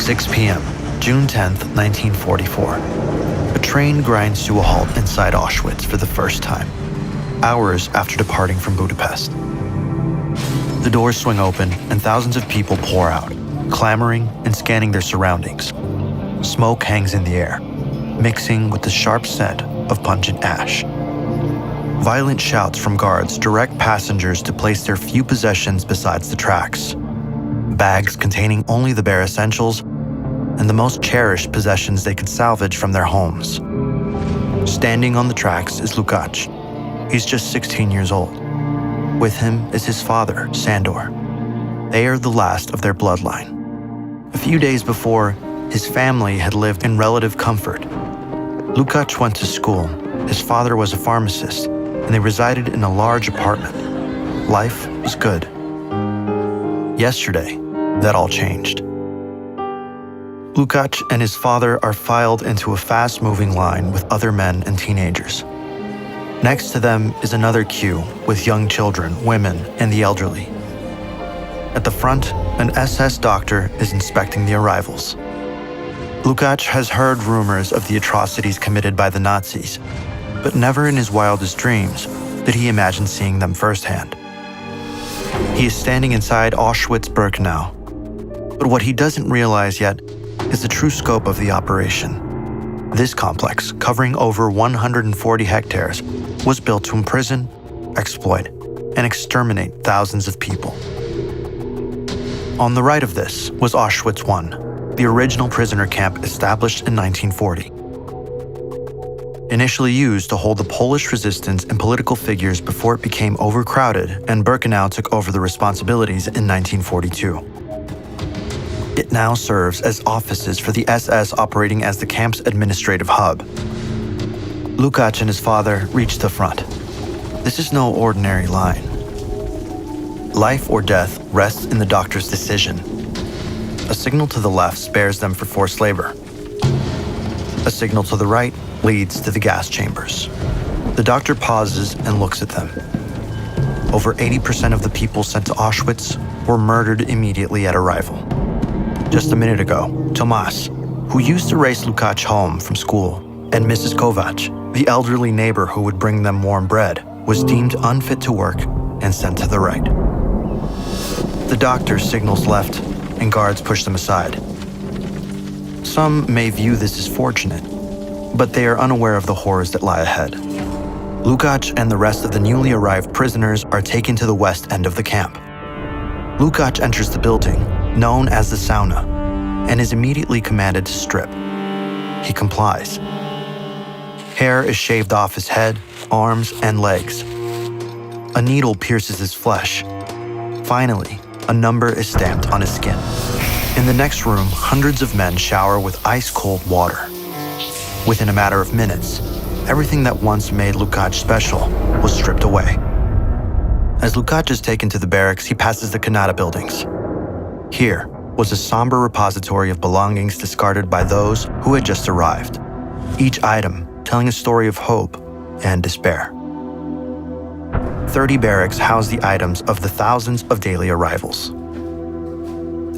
6 p.m., June 10th, 1944. A train grinds to a halt inside Auschwitz for the first time, hours after departing from Budapest. The doors swing open and thousands of people pour out, clamoring and scanning their surroundings. Smoke hangs in the air, mixing with the sharp scent of pungent ash. Violent shouts from guards direct passengers to place their few possessions besides the tracks. Bags containing only the bare essentials and the most cherished possessions they could salvage from their homes. Standing on the tracks is Lukács. He's just 16 years old. With him is his father, Sandor. They are the last of their bloodline. A few days before, his family had lived in relative comfort. Lukács went to school. His father was a pharmacist, and they resided in a large apartment. Life was good. Yesterday, that all changed. Lukács and his father are filed into a fast-moving line with other men and teenagers. Next to them is another queue with young children, women, and the elderly. At the front, an SS doctor is inspecting the arrivals. Lukács has heard rumors of the atrocities committed by the Nazis, but never in his wildest dreams did he imagine seeing them firsthand. He is standing inside Auschwitz-Birkenau, but what he doesn't realize yet is the true scope of the operation. This complex, covering over 140 hectares, was built to imprison, exploit, and exterminate thousands of people. On the right of this was Auschwitz I, the original prisoner camp established in 1940. Initially used to hold the Polish resistance and political figures before it became overcrowded and Birkenau took over the responsibilities in 1942. It now serves as offices for the SS operating as the camp's administrative hub. Lukács and his father reach the front. This is no ordinary line. Life or death rests in the doctor's decision. A signal to the left spares them for forced labor. A signal to the right leads to the gas chambers. The doctor pauses and looks at them. Over 80% of the people sent to Auschwitz were murdered immediately at arrival. Just a minute ago, Tomas, who used to race Lukács home from school, and Mrs. Kovacs, the elderly neighbor who would bring them warm bread, was deemed unfit to work and sent to the right. The doctor signals left, and guards push them aside. Some may view this as fortunate, but they are unaware of the horrors that lie ahead. Lukács and the rest of the newly arrived prisoners are taken to the west end of the camp. Lukács enters the building, known as the sauna, and is immediately commanded to strip. He complies. Hair is shaved off his head, arms, and legs. A needle pierces his flesh. Finally, a number is stamped on his skin. In the next room, hundreds of men shower with ice-cold water. Within a matter of minutes, everything that once made Lukács special was stripped away. As Lukács is taken to the barracks, he passes the Kanata buildings. Here was a somber repository of belongings discarded by those who had just arrived, each item telling a story of hope and despair. 30 barracks house the items of the thousands of daily arrivals.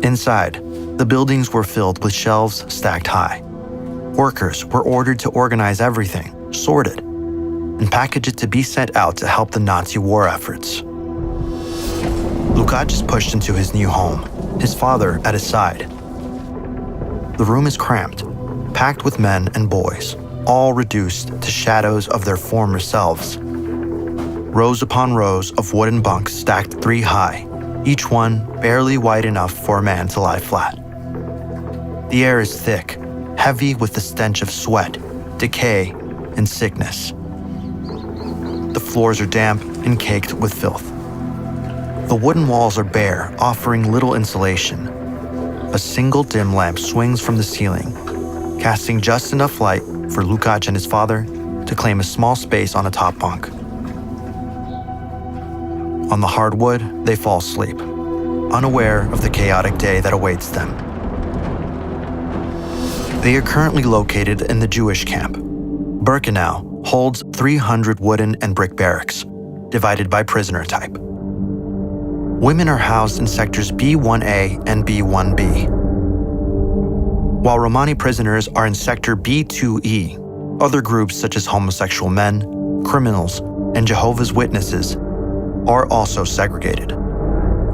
Inside, the buildings were filled with shelves stacked high. Workers were ordered to organize everything, sort it, and package it to be sent out to help the Nazi war efforts. Lukács is pushed into his new home, his father at his side. The room is cramped, packed with men and boys, all reduced to shadows of their former selves. Rows upon rows of wooden bunks stacked 3 high, each one barely wide enough for a man to lie flat. The air is thick, heavy with the stench of sweat, decay, and sickness. The floors are damp and caked with filth. The wooden walls are bare, offering little insulation. A single dim lamp swings from the ceiling, casting just enough light for Lukács and his father to claim a small space on a top bunk. On the hardwood, they fall asleep, unaware of the chaotic day that awaits them. They are currently located in the Jewish camp. Birkenau holds 300 wooden and brick barracks, divided by prisoner type. Women are housed in sectors B1A and B1B. While Romani prisoners are in Sector B2E, other groups such as homosexual men, criminals, and Jehovah's Witnesses are also segregated.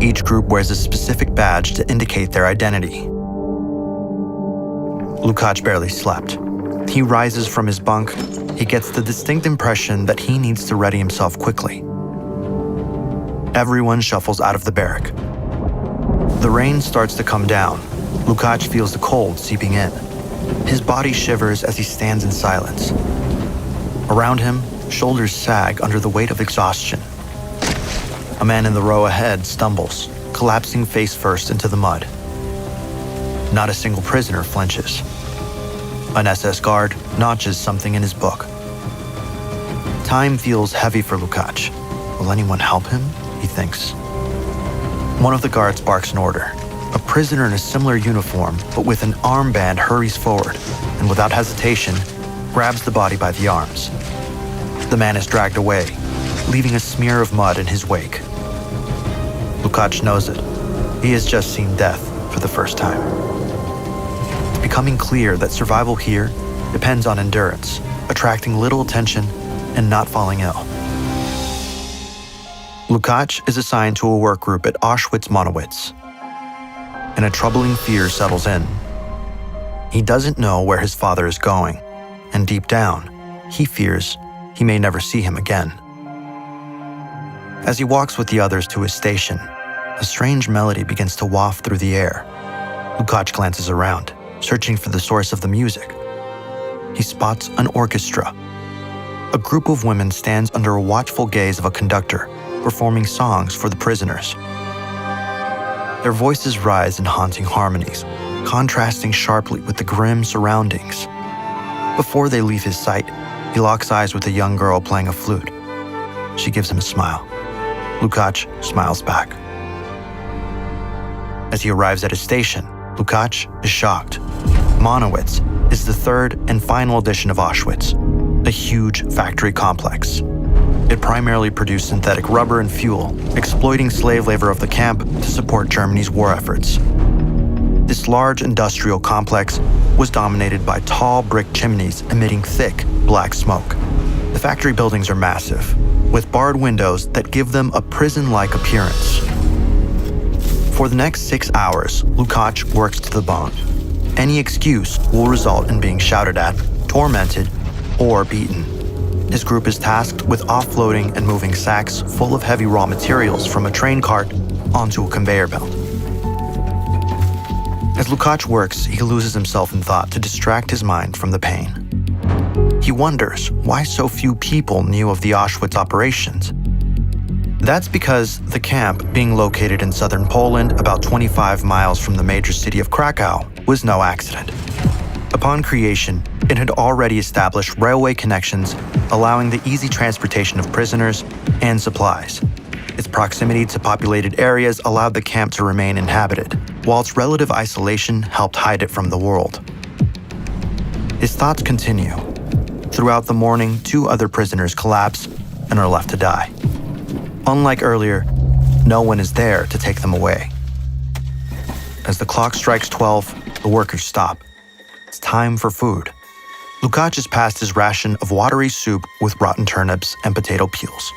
Each group wears a specific badge to indicate their identity. Lukács barely slept. He rises from his bunk. He gets the distinct impression that he needs to ready himself quickly. Everyone shuffles out of the barrack. The rain starts to come down. Lukács feels the cold seeping in. His body shivers as he stands in silence. Around him, shoulders sag under the weight of exhaustion. A man in the row ahead stumbles, collapsing face first into the mud. Not a single prisoner flinches. An SS guard notches something in his book. Time feels heavy for Lukács. Will anyone help him? He thinks. One of the guards barks an order. A prisoner in a similar uniform, but with an armband, hurries forward and without hesitation, grabs the body by the arms. The man is dragged away, leaving a smear of mud in his wake. Lukács knows it. He has just seen death for the first time. It's becoming clear that survival here depends on endurance, attracting little attention, and not falling ill. Lukács is assigned to a work group at Auschwitz-Monowitz, and a troubling fear settles in. He doesn't know where his father is going, and deep down, he fears he may never see him again. As he walks with the others to his station, a strange melody begins to waft through the air. Lukács glances around, searching for the source of the music. He spots an orchestra. A group of women stands under a watchful gaze of a conductor, performing songs for the prisoners. Their voices rise in haunting harmonies, contrasting sharply with the grim surroundings. Before they leave his sight, he locks eyes with a young girl playing a flute. She gives him a smile. Lukács smiles back. As he arrives at his station, Lukács is shocked. Monowitz is the third and final edition of Auschwitz, a huge factory complex. It primarily produced synthetic rubber and fuel, exploiting slave labor of the camp to support Germany's war efforts. This large industrial complex was dominated by tall brick chimneys emitting thick, black smoke. The factory buildings are massive, with barred windows that give them a prison-like appearance. For the next 6 hours, Lukács works to the bone. Any excuse will result in being shouted at, tormented, or beaten. His group is tasked with offloading and moving sacks full of heavy raw materials from a train cart onto a conveyor belt. As Lukács works, he loses himself in thought to distract his mind from the pain. He wonders why so few people knew of the Auschwitz operations. That's because the camp, being located in southern Poland, about 25 miles from the major city of Krakow, was no accident. Upon creation, it had already established railway connections, allowing the easy transportation of prisoners and supplies. Its proximity to populated areas allowed the camp to remain inhabited, while its relative isolation helped hide it from the world. His thoughts continue. Throughout the morning, 2 other prisoners collapse and are left to die. Unlike earlier, no one is there to take them away. As the clock strikes 12, the workers stop. It's time for food. Lukács is passed his ration of watery soup with rotten turnips and potato peels.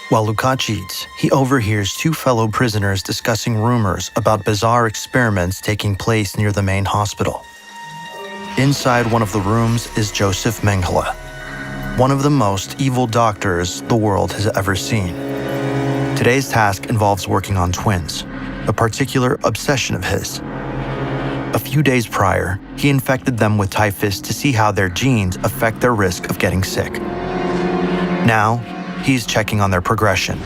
While Lukács eats, he overhears 2 fellow prisoners discussing rumors about bizarre experiments taking place near the main hospital. Inside one of the rooms is Joseph Mengele, one of the most evil doctors the world has ever seen. Today's task involves working on twins, a particular obsession of his. A few days prior, he infected them with typhus to see how their genes affect their risk of getting sick. Now, he's checking on their progression.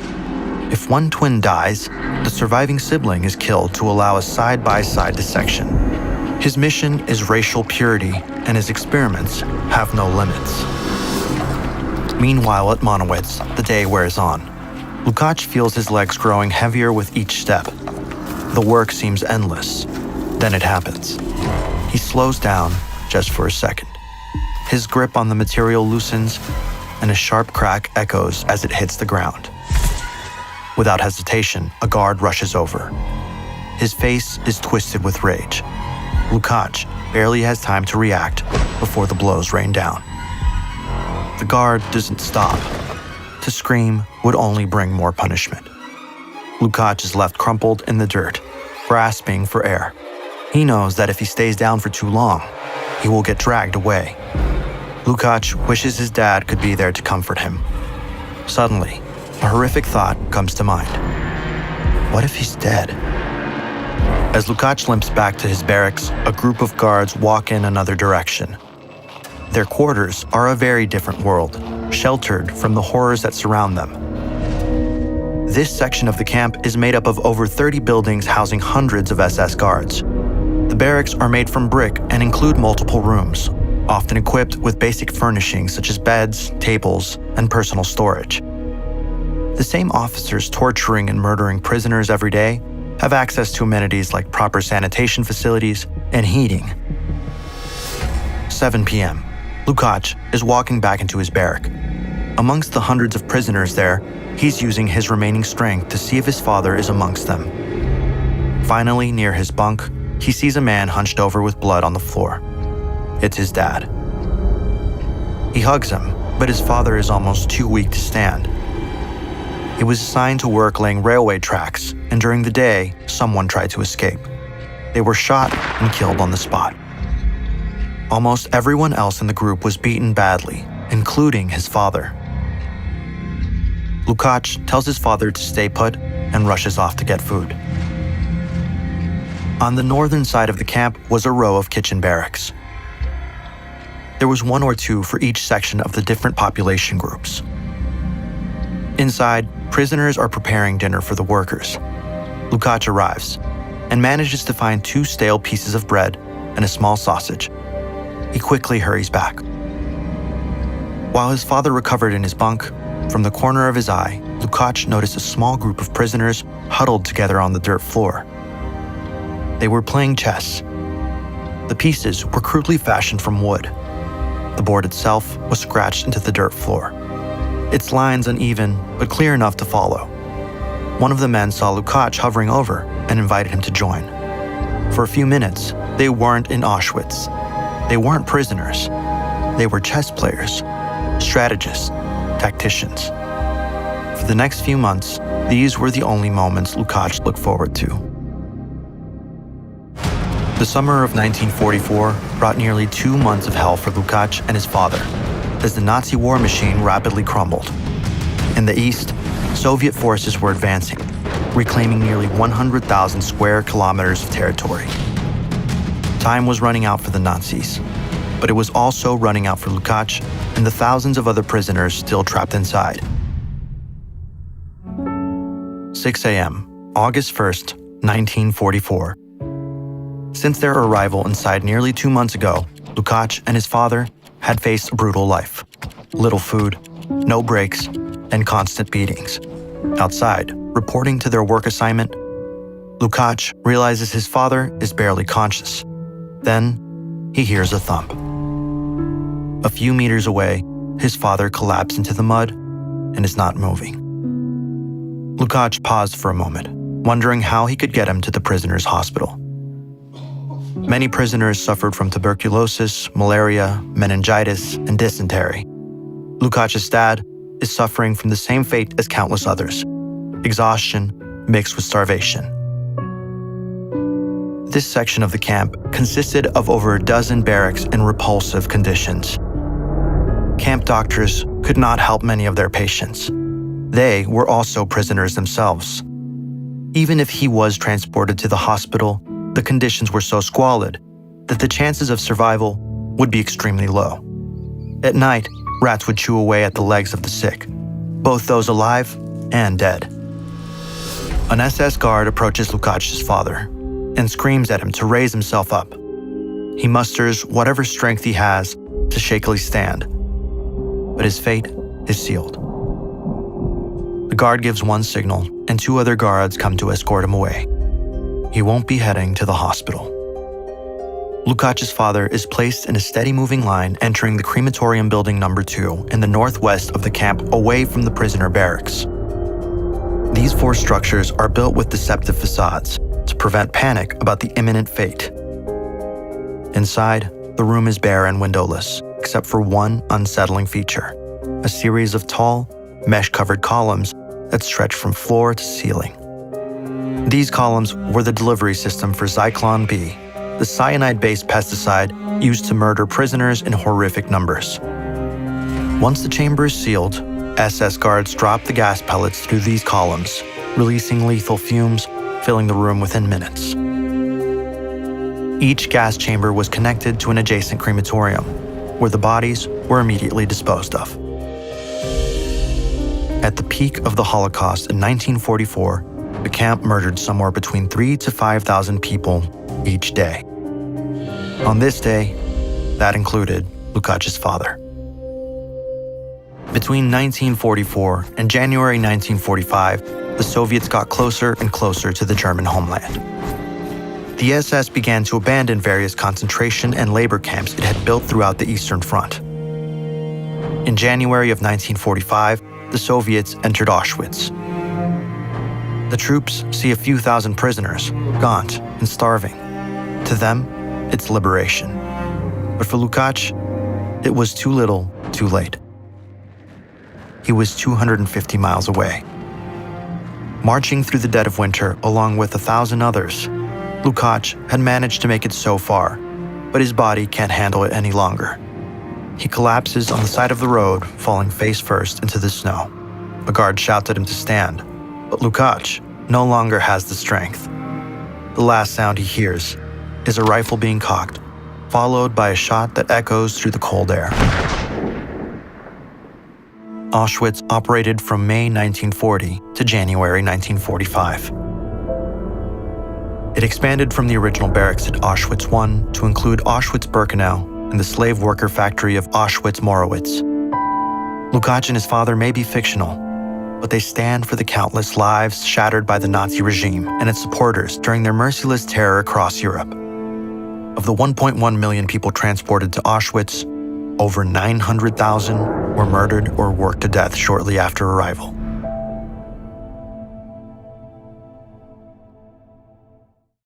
If one twin dies, the surviving sibling is killed to allow a side-by-side dissection. His mission is racial purity, and his experiments have no limits. Meanwhile, at Monowitz, the day wears on. Lukács feels his legs growing heavier with each step. The work seems endless. Then it happens. He slows down just for a second. His grip on the material loosens, and a sharp crack echoes as it hits the ground. Without hesitation, a guard rushes over. His face is twisted with rage. Lukács, barely has time to react before the blows rain down. The guard doesn't stop. To scream would only bring more punishment. Lukács is left crumpled in the dirt, grasping for air. He knows that if he stays down for too long, he will get dragged away. Lukács wishes his dad could be there to comfort him. Suddenly, a horrific thought comes to mind. What if he's dead? As Lukács limps back to his barracks, a group of guards walk in another direction. Their quarters are a very different world, sheltered from the horrors that surround them. This section of the camp is made up of over 30 buildings housing hundreds of SS guards. The barracks are made from brick and include multiple rooms, often equipped with basic furnishings such as beds, tables, and personal storage. The same officers torturing and murdering prisoners every day have access to amenities like proper sanitation facilities and heating. 7 p.m. Lukács is walking back into his barrack. Amongst the hundreds of prisoners there, he's using his remaining strength to see if his father is amongst them. Finally, near his bunk, he sees a man hunched over with blood on the floor. It's his dad. He hugs him, but his father is almost too weak to stand. He was assigned to work laying railway tracks, and during the day, someone tried to escape. They were shot and killed on the spot. Almost everyone else in the group was beaten badly, including his father. Lukács tells his father to stay put and rushes off to get food. On the northern side of the camp was a row of kitchen barracks. There was one or two for each section of the different population groups. Inside, prisoners are preparing dinner for the workers. Lukács arrives and manages to find 2 stale pieces of bread and a small sausage. He quickly hurries back. While his father recovered in his bunk, from the corner of his eye, Lukács noticed a small group of prisoners huddled together on the dirt floor. They were playing chess. The pieces were crudely fashioned from wood. The board itself was scratched into the dirt floor. Its lines uneven, but clear enough to follow. One of the men saw Lukács hovering over and invited him to join. For a few minutes, they weren't in Auschwitz. They weren't prisoners. They were chess players, strategists, tacticians. For the next few months, these were the only moments Lukács looked forward to. The summer of 1944 brought nearly 2 months of hell for Lukács and his father, as the Nazi war machine rapidly crumbled. In the east, Soviet forces were advancing, reclaiming nearly 100,000 square kilometers of territory. Time was running out for the Nazis, but it was also running out for Lukács and the thousands of other prisoners still trapped inside. 6 a.m., August 1st, 1944. Since their arrival inside nearly 2 months ago, Lukács and his father had faced a brutal life. Little food, no breaks, and constant beatings. Outside, reporting to their work assignment, Lukács realizes his father is barely conscious. Then, he hears a thump. A few meters away, his father collapsed into the mud and is not moving. Lukács paused for a moment, wondering how he could get him to the prisoner's hospital. Many prisoners suffered from tuberculosis, malaria, meningitis, and dysentery. Lukács' dad is suffering from the same fate as countless others: exhaustion mixed with starvation. This section of the camp consisted of over a dozen barracks in repulsive conditions. Camp doctors could not help many of their patients. They were also prisoners themselves. Even if he was transported to the hospital, the conditions were so squalid that the chances of survival would be extremely low. At night, rats would chew away at the legs of the sick, both those alive and dead. An SS guard approaches Lukács' father and screams at him to raise himself up. He musters whatever strength he has to shakily stand, but his fate is sealed. The guard gives one signal, and 2 other guards come to escort him away. He won't be heading to the hospital. Lukács' father is placed in a steady-moving line entering the crematorium building number 2 in the northwest of the camp, away from the prisoner barracks. These 4 structures are built with deceptive facades to prevent panic about the imminent fate. Inside, the room is bare and windowless, except for one unsettling feature: a series of tall, mesh-covered columns that stretch from floor to ceiling. These columns were the delivery system for Zyklon B, the cyanide-based pesticide used to murder prisoners in horrific numbers. Once the chamber is sealed, SS guards drop the gas pellets through these columns, releasing lethal fumes, filling the room within minutes. Each gas chamber was connected to an adjacent crematorium, where the bodies were immediately disposed of. At the peak of the Holocaust in 1944, the camp murdered somewhere between 3,000 to 5,000 people each day. On this day, that included Lukasz's father. Between 1944 and January 1945, the Soviets got closer and closer to the German homeland. The SS began to abandon various concentration and labor camps it had built throughout the Eastern Front. In January of 1945, the Soviets entered Auschwitz. The troops see a few thousand prisoners, gaunt and starving. To them, it's liberation. But for Lukács, it was too little, too late. He was 250 miles away. Marching through the dead of winter along with 1,000 others, Lukács had managed to make it so far, but his body can't handle it any longer. He collapses on the side of the road, falling face first into the snow. A guard shouts at him to stand, but Lukács no longer has the strength. The last sound he hears is a rifle being cocked, followed by a shot that echoes through the cold air. Auschwitz operated from May 1940 to January 1945. It expanded from the original barracks at Auschwitz I to include Auschwitz-Birkenau and the slave worker factory of Auschwitz-Morowitz. Lukács and his father may be fictional, but they stand for the countless lives shattered by the Nazi regime and its supporters during their merciless terror across Europe. Of the 1.1 million people transported to Auschwitz, over 900,000 were murdered or worked to death shortly after arrival.